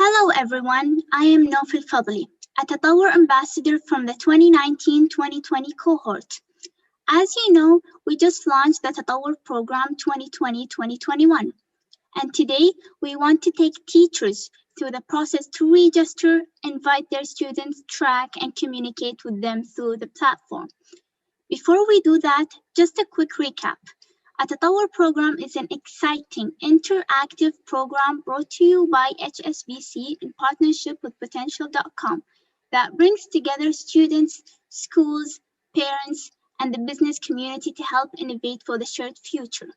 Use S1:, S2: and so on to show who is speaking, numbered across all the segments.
S1: Hello everyone, I am Nouf Alfadhli, a Tatawwar ambassador from the 2019-2020 cohort. As you know, we just launched the Tatawwar program 2020-2021, and today we want to take teachers through the process to register, invite their students, track, and communicate with them through the platform. Before we do that, just a quick recap. A Tatawwar program is an exciting, interactive program brought to you by HSBC in partnership with Potential.com that brings together students, schools, parents, and the business community to help innovate for the shared future.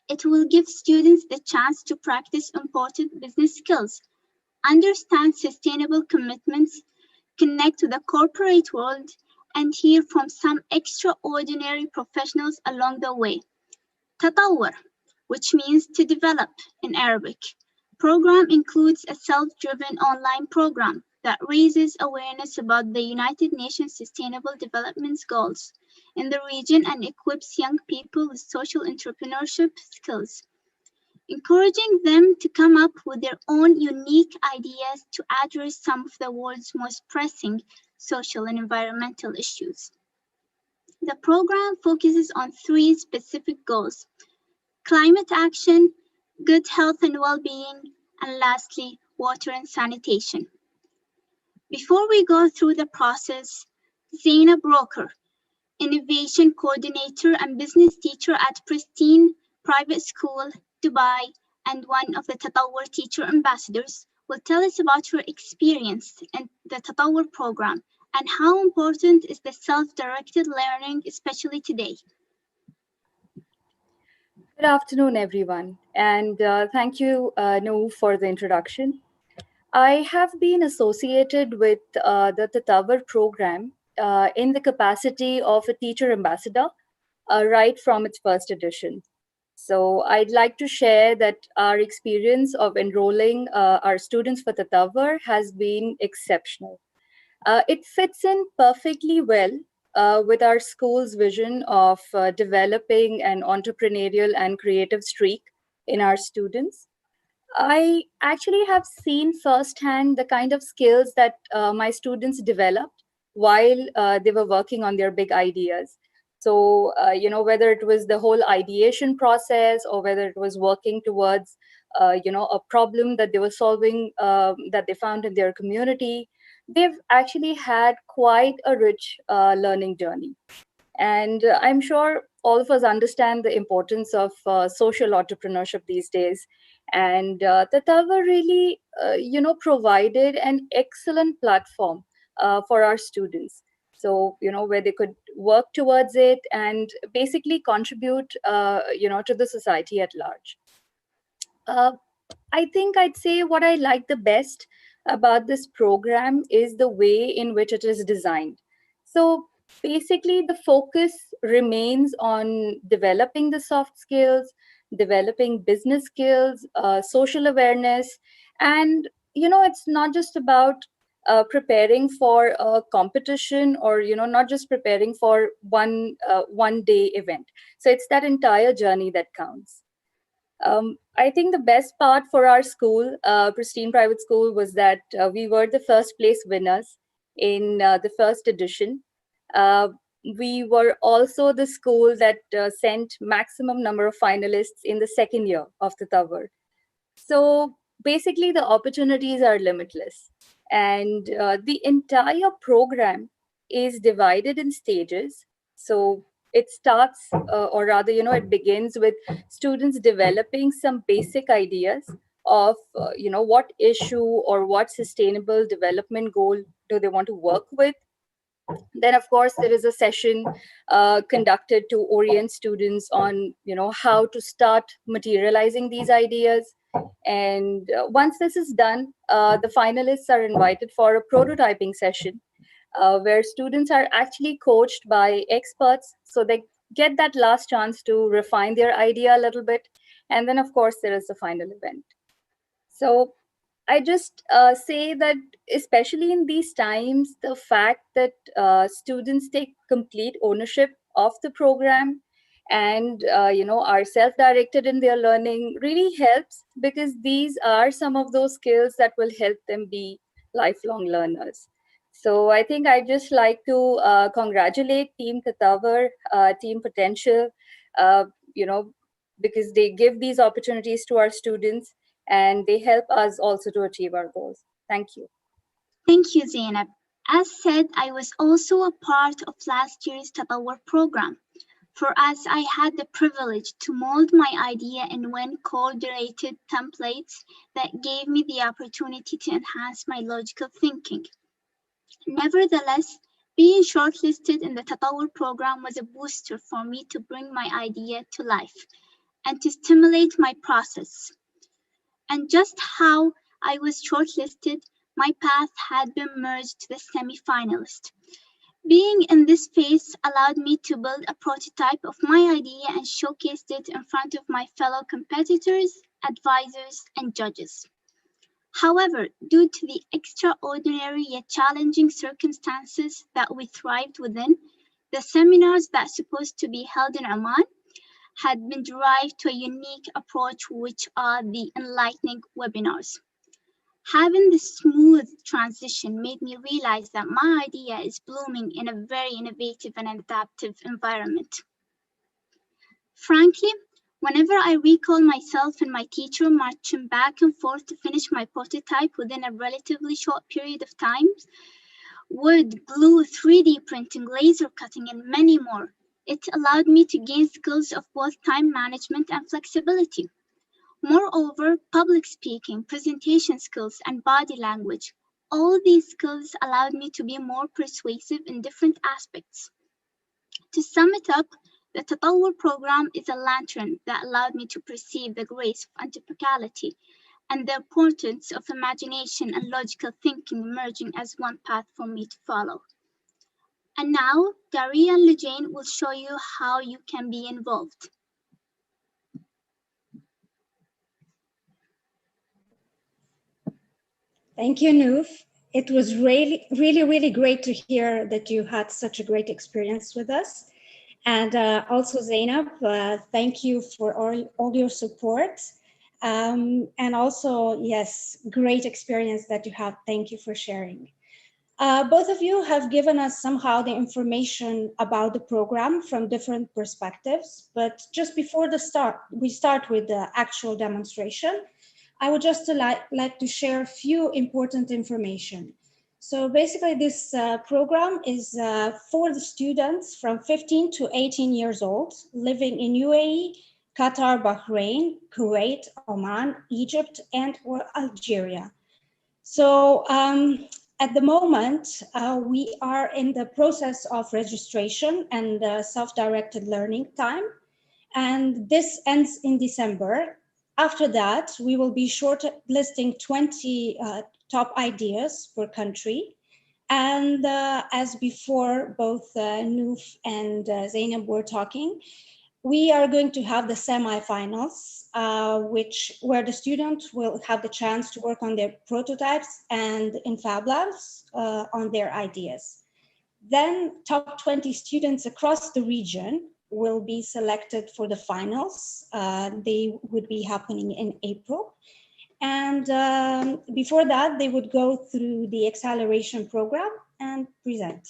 S1: It will give students the chance to practice important business skills, understand sustainable commitments, connect with the corporate world, and hear from some extraordinary professionals along the way. Tatawwar, which means to develop in Arabic. Program includes a self-driven online program that raises awareness about the United Nations Sustainable Development Goals in the region and equips young people with social entrepreneurship skills, encouraging them to come up with their own unique ideas to address some of the world's most pressing social and environmental issues. The program focuses on three specific goals: climate action, good health and well-being, and lastly, water and sanitation. Before we go through the process, Zainab Roker, Innovation Coordinator and Business Teacher at Pristine Private School, Dubai, and one of the Tatawwar Teacher Ambassadors, will tell us about her experience in the Tatawwar program and how important is the self-directed learning, especially today.
S2: Good afternoon, everyone, and thank you, Nouf, for the introduction. I have been associated with the Tatawwar program in the capacity of a teacher ambassador right from its first edition. So I'd like to share that our experience of enrolling our students for Tatawwar has been exceptional. It fits in perfectly well with our school's vision of developing an entrepreneurial and creative streak in our students. I actually have seen firsthand the kind of skills that my students developed while they were working on their big ideas. So, whether it was the whole ideation process or whether it was working towards, a problem that they were solving that they found in their community, they've actually had quite a rich learning journey. And I'm sure all of us understand the importance of social entrepreneurship these days. And Tatawa really, provided an excellent platform for our students. So, where they could work towards it and basically contribute, to the society at large. Uh, I think I'd say what I like the best about this program is the way in which it is designed. So basically, the focus remains on developing the soft skills, developing business skills, social awareness, and it's not just about preparing for a competition or not just preparing for one day event. So it's that entire journey that counts. I think the best part for our school, Pristine Private School, was that we were the first place winners in the first edition. Uh, we were also the school that sent maximum number of finalists in the second year of the Tatawwar. So basically, the opportunities are limitless, and the entire program is divided in stages. So it starts, or rather, it begins with students developing some basic ideas of, what issue or what sustainable development goal do they want to work with. Then, of course, there is a session conducted to orient students on, how to start materializing these ideas. And once this is done, the finalists are invited for a prototyping session where students are actually coached by experts. So they get that last chance to refine their idea a little bit. And then, of course, there is the final event. So I just say that, especially in these times, the fact that students take complete ownership of the program and are self-directed in their learning really helps, because these are some of those skills that will help them be lifelong learners. So I think I'd just like to congratulate Team Tatawwar, Team Potential, uh, you know, because they give these opportunities to our students and they help us also to achieve our goals. Thank you.
S1: Thank you, Zainab. As said, I was also a part of last year's Tatawwar program. For us, I had the privilege to mold my idea in one coordinated templates that gave me the opportunity to enhance my logical thinking. Nevertheless, being shortlisted in the Tatawwur program was a booster for me to bring my idea to life and to stimulate my process. And just how I was shortlisted, my path had been merged to the semi-finalist. Being in this phase allowed me to build a prototype of my idea and showcased it in front of my fellow competitors, advisors, and judges. However, due to the extraordinary yet challenging circumstances that we thrived within, the seminars that supposed to be held in Oman had been derived to a unique approach, which are the enlightening webinars. Having this smooth transition made me realize that my idea is blooming in a very innovative and adaptive environment. Frankly, whenever I recall myself and my teacher marching back and forth to finish my prototype within a relatively short period of time, wood, glue, 3D printing, laser cutting, and many more, it allowed me to gain skills of both time management and flexibility. Moreover, public speaking, presentation skills, and body language, all these skills allowed me to be more persuasive in different aspects. To sum it up, the Tatawwur program is a lantern that allowed me to perceive the grace of antipracticality and the importance of imagination and logical thinking merging as one path for me to follow. And now, Daria and Lujain will show you how you can be involved.
S3: Thank you, Nouf. It was really great to hear that you had such a great experience with us. And also, Zainab, thank you for all your support. And also, yes, great experience that you have. Thank you for sharing. Both of you have given us somehow the information about the program from different perspectives. But just before we start with the actual demonstration, I would just like to share a few important information. So basically this program is for the students from 15 to 18 years old living in UAE, Qatar, Bahrain, Kuwait, Oman, Egypt, and or Algeria. So at the moment, we are in the process of registration and self-directed learning time. And this ends in December. After that, we will be shortlisting 20 top ideas per country. And as before, both Nouf and Zainab were talking, we are going to have the semifinals, where the students will have the chance to work on their prototypes and in Fab Labs on their ideas. Then top 20 students across the region will be selected for the finals. They would be happening in April. And before that, they would go through the acceleration program and present.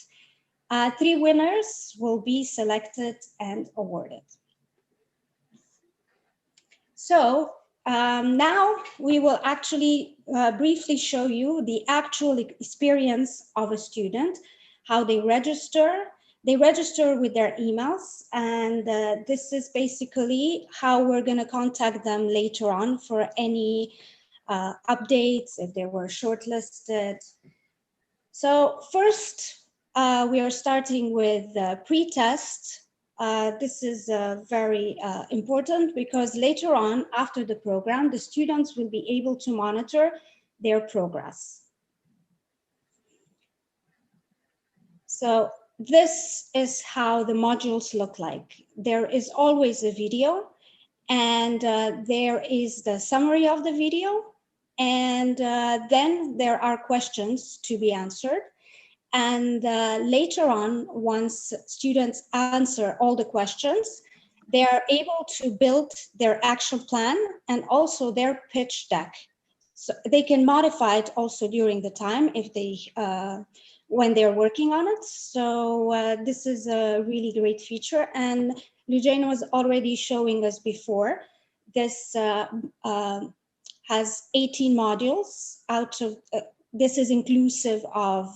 S3: 3 winners will be selected and awarded. So now we will actually briefly show you the actual experience of a student, how they register. They register with their emails, and this is basically how we're going to contact them later on for any updates if they were shortlisted. So first, we are starting with pre-test. This is very important because later on, after the program, the students will be able to monitor their progress. So this is how the modules look like. There is always a video, and there is the summary of the video, and then there are questions to be answered. And later on, once students answer all the questions, they are able to build their action plan and also their pitch deck. So they can modify it also during the time if they, when they're working on it. So this is a really great feature. And Lujain was already showing us before. This has 18 modules out of, this is inclusive of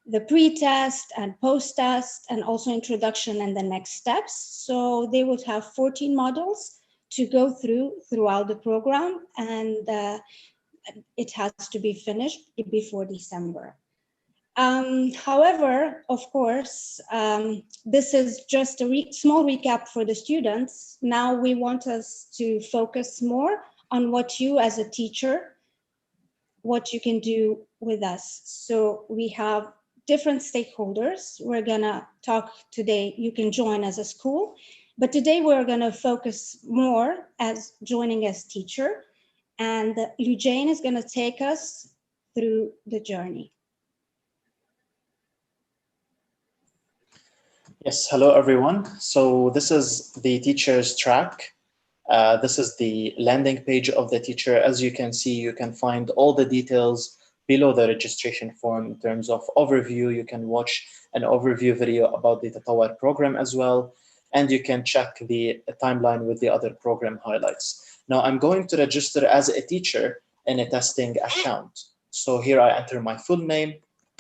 S3: the pre-test and post-test and also introduction and the next steps. So they would have 14 modules to go throughout the program, and it has to be finished before December. However, of course, this is just a small recap for the students. Now we want us to focus more on what you as a teacher, what you can do with us. So we have different stakeholders. We're gonna talk today, you can join as a school, but today we're gonna focus more as joining as teacher, and Lujain is gonna take us through the journey.
S4: Yes, hello everyone. So this is the teacher's track. This is the landing page of the teacher. As you can see, you can find all the details below the registration form in terms of overview. You can watch an overview video about the Tatawwar program as well. And you can check the timeline with the other program highlights. Now I'm going to register as a teacher in a testing account. So here I enter my full name,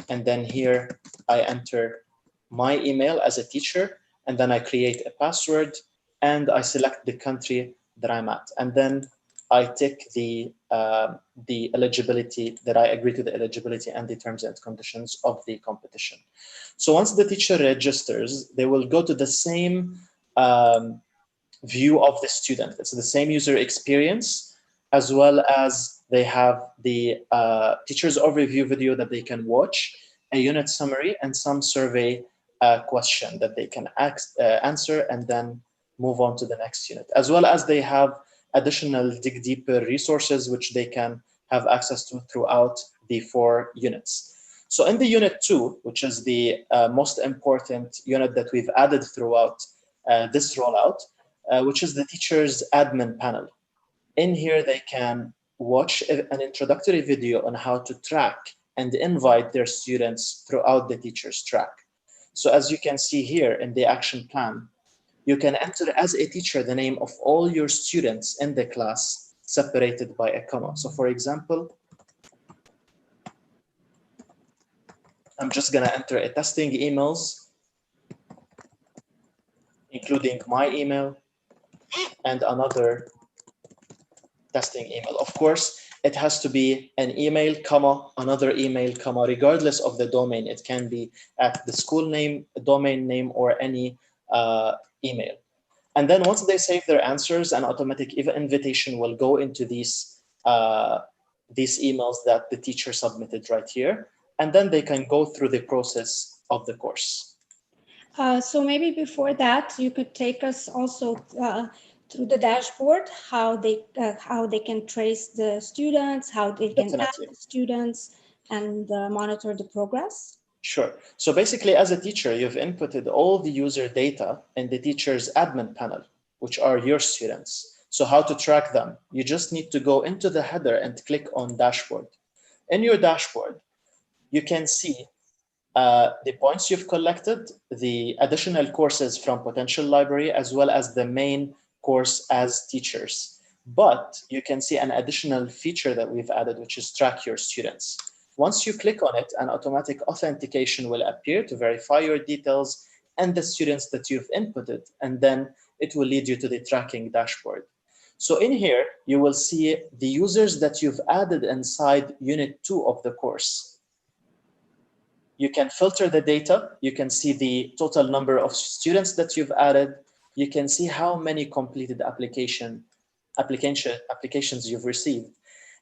S4: and then here I enter my email as a teacher, and then I create a password and I select the country that I'm at, and then I tick the eligibility, that I agree to the eligibility and the terms and conditions of the competition. So once the teacher registers, they will go to the same view of the student. It's the same user experience, as well as they have the teacher's overview video that they can watch, a unit summary, and some survey question that they can answer and then move on to the next unit, as well as they have additional dig deeper resources which they can have access to throughout the 4 units. So in the unit 2, which is the most important unit that we've added throughout this rollout, which is the teacher's admin panel. In here, they can watch an introductory video on how to track and invite their students throughout the teacher's track. So as you can see here in the action plan, you can enter as a teacher the name of all your students in the class separated by a comma. So for example, I'm just gonna enter a testing emails, including my email and another testing email. Of course, it has to be an email, comma, another email, comma, regardless of the domain. It can be at the school name, domain name, or any email. And then once they save their answers, an automatic invitation will go into these emails that the teacher submitted right here. And then they can go through the process of the course.
S3: So maybe before that, you could take us also through the dashboard, how they can trace the students, how they can add the students and monitor the progress.
S4: Sure. So basically, as a teacher, you've inputted all the user data in the teacher's admin panel, which are your students. So how to track them? You just need to go into the header and click on dashboard. In your dashboard, you can see the points you've collected, the additional courses from potential library, as well as the main course as teachers. But you can see an additional feature that we've added, which is track your students. Once you click on it, an automatic authentication will appear to verify your details and the students that you've inputted, and then it will lead you to the tracking dashboard. So in here, you will see the users that you've added inside Unit 2 of the course. You can filter the data. You can see the total number of students that you've added. You can see how many completed applications you've received,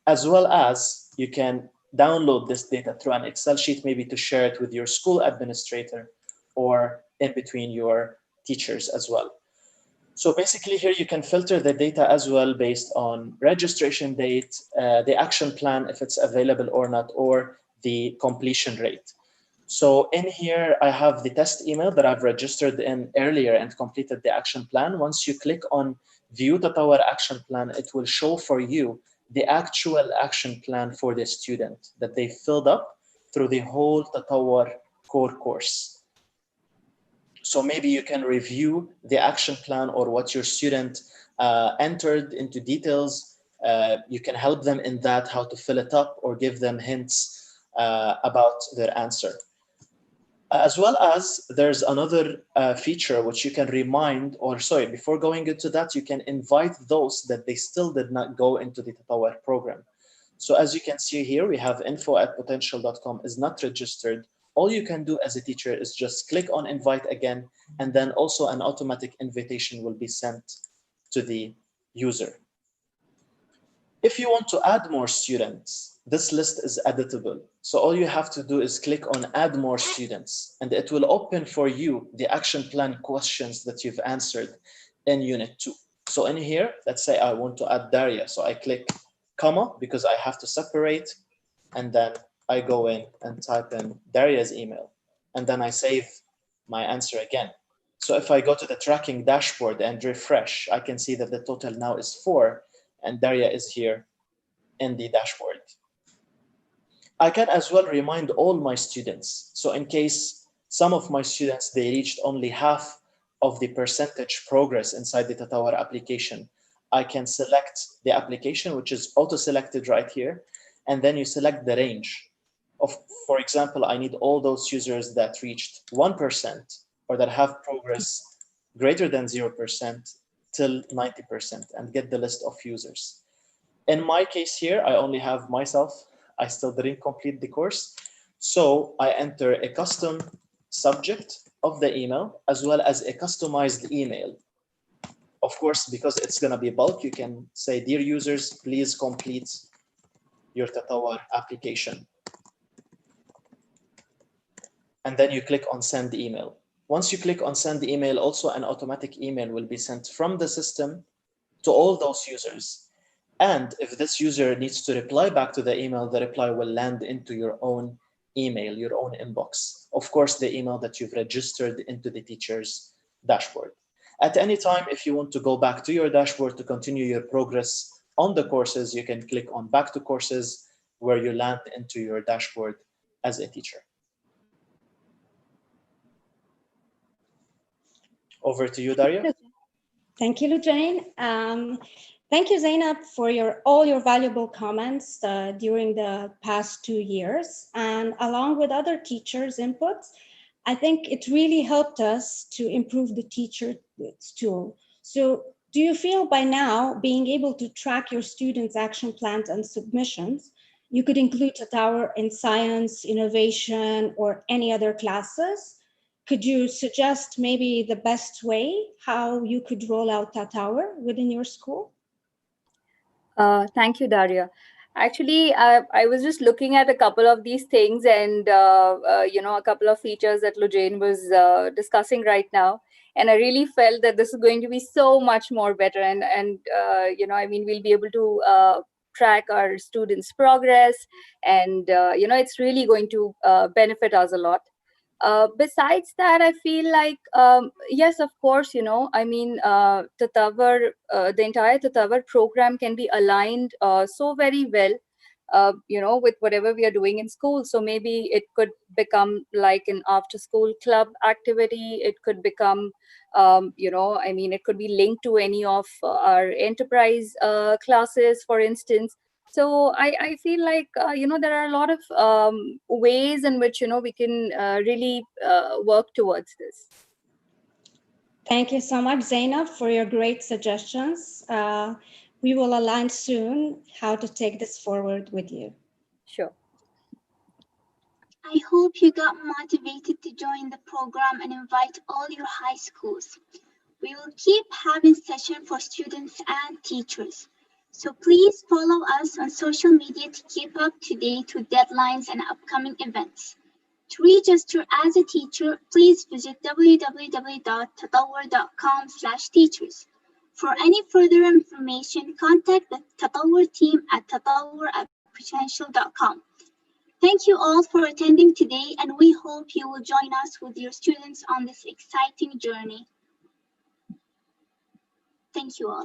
S4: as well as you can download this data through an Excel sheet, maybe to share it with your school administrator or in between your teachers as well. So basically here you can filter the data as well based on registration date, the action plan, if it's available or not, or the completion rate. So in here, I have the test email that I've registered in earlier and completed the action plan. Once you click on View Tatawwar Action Plan, it will show for you the actual action plan for the student that they filled up through the whole Tatawwar core course. So maybe you can review the action plan or what your student entered into details. You can help them in that, how to fill it up, or give them hints about their answer. As well as there's another feature which you can remind, or sorry, before going into that, you can invite those that they still did not go into the Tatawwar program. So as you can see here, we have info@potential.com is not registered. All you can do as a teacher is just click on invite again, and then also an automatic invitation will be sent to the user. If you want to add more students, this list is editable. So all you have to do is click on add more students, and it will open for you the action plan questions that you've answered in unit 2. So in here, let's say I want to add Daria. So I click comma because I have to separate, and then I go in and type in Daria's email, and then I save my answer again. So if I go to the tracking dashboard and refresh, I can see that the total now is 4, and Daria is here in the dashboard. I can as well remind all my students. So in case some of my students, they reached only half of the percentage progress inside the Tatawwar application, I can select the application, which is auto-selected right here, and then you select the range of, for example, I need all those users that reached 1% or that have progress greater than 0% till 90% and get the list of users. In my case here, I only have myself. I still didn't complete the course. So I enter a custom subject of the email as well as a customized email. Of course, because it's going to be bulk, you can say, dear users, please complete your Tatawwar application. And then you click on send email. Once you click on send email, also an automatic email will be sent from the system to all those users. And if this user needs to reply back to the email, the reply will land into your own email, your own inbox. Of course, the email that you've registered into the teacher's dashboard. At any time, if you want to go back to your dashboard to continue your progress on the courses, you can click on back to courses, where you land into your dashboard as a teacher. Over to you, Daria.
S3: Thank you, Lujain. Thank you, Zainab, for all your valuable comments during the past 2 years. And along with other teachers' inputs, I think it really helped us to improve the teacher tool. So do you feel by now, being able to track your students' action plans and submissions, you could include Tatawwar in science, innovation, or any other classes? Could you suggest maybe the best way how you could roll out Tatawwar within your school?
S2: Thank you, Daria. Actually, I was just looking at a couple of these things and, a couple of features that Lujain was discussing right now. And I really felt that this is going to be so much more better. And we'll be able to track our students' progress. And, it's really going to benefit us a lot. Besides that, I feel like, yes, of course, Tatawwar, the entire Tatawwar program can be aligned so very well, with whatever we are doing in school. So maybe it could become like an after-school club activity. It could become, it could be linked to any of our enterprise classes, for instance. So I feel like, there are a lot of ways in which, we can really work towards this.
S3: Thank you so much, Zainab, for your great suggestions. We will align soon how to take this forward with you.
S2: Sure.
S1: I hope you got motivated to join the program and invite all your high schools. We will keep having sessions for students and teachers. So please follow us on social media to keep up to date with deadlines and upcoming events. To register as a teacher, please visit www.tatawwar.com/teachers. For any further information, contact the Tatawwar team at tatawwar@potential.com. Thank you all for attending today, and we hope you will join us with your students on this exciting journey. Thank you all.